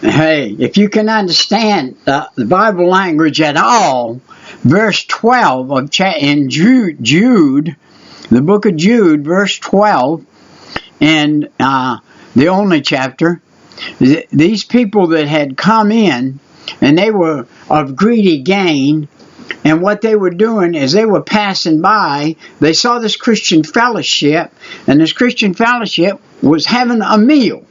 Hey, if you can understand the Bible language at all, verse 12 of in Jude, the book of Jude, verse 12, and the only chapter, these people that had come in, and they were of greedy gain, and what they were doing is they were passing by, they saw this Christian fellowship, and this Christian fellowship was having a meal.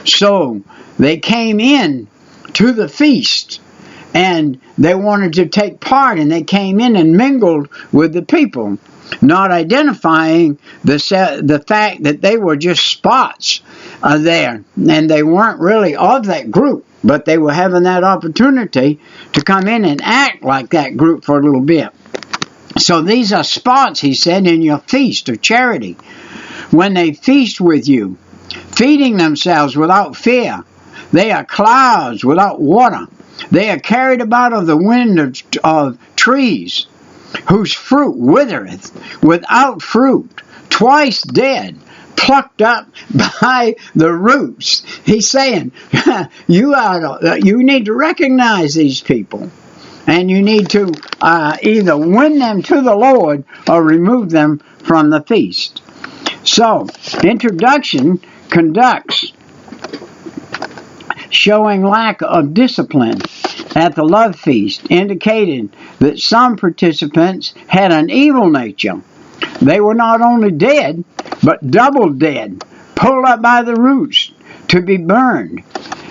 So they came in to the feast, and they wanted to take part, and they came in and mingled with the people, not identifying the fact that they were just spots there, and they weren't really of that group, but they were having that opportunity to come in and act like that group for a little bit. So these are spots, he said, in your feast of charity, when they feast with you, feeding themselves without fear. They are clouds without water. They are carried about of the wind of trees, whose fruit withereth, without fruit, twice dead, plucked up by the roots. He's saying, you need to recognize these people, and you need to either win them to the Lord or remove them from the feast. So, introduction conducts showing lack of discipline at the love feast indicated that some participants had an evil nature. They were not only dead, but double dead, pulled up by the roots to be burned.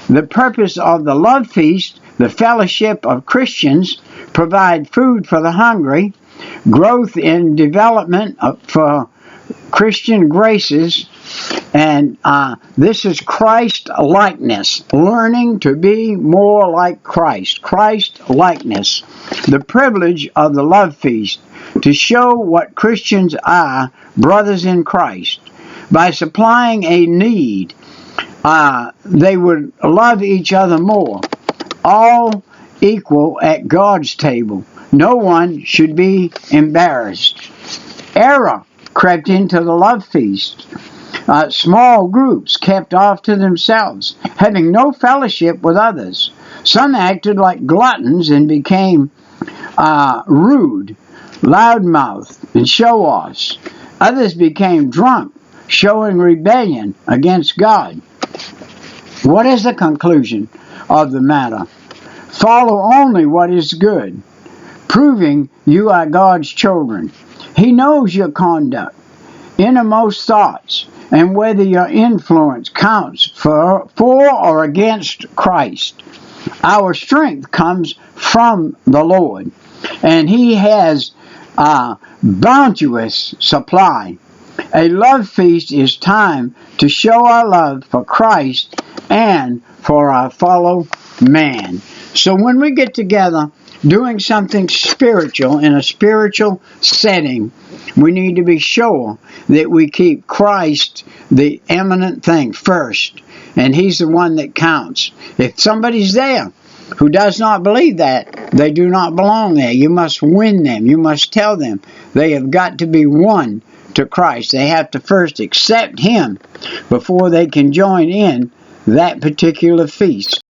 The purpose of the love feast, the fellowship of Christians, provide food for the hungry, growth in development for Christian graces, and this is Christ likeness, learning to be more like Christ. Christ likeness, the privilege of the love feast, to show what Christians are, brothers in Christ. By supplying a need, they would love each other more, all equal at God's table. No one should be embarrassed. Error crept into the love feast. Small groups kept off to themselves, having no fellowship with others. Some acted like gluttons and became rude, loudmouthed, and show-offs. Others became drunk, showing rebellion against God. What is the conclusion of the matter? Follow only what is good, proving you are God's children. He knows your conduct, innermost thoughts, and whether your influence counts for or against Christ. Our strength comes from the Lord, and He has a bounteous supply. A love feast is time to show our love for Christ and for our fellow man. So when we get together doing something spiritual in a spiritual setting, we need to be sure that we keep Christ the eminent thing first, and He's the one that counts. If somebody's there who does not believe that, they do not belong there. You must win them. You must tell them they have got to be won to Christ. They have to first accept Him before they can join in that particular feast.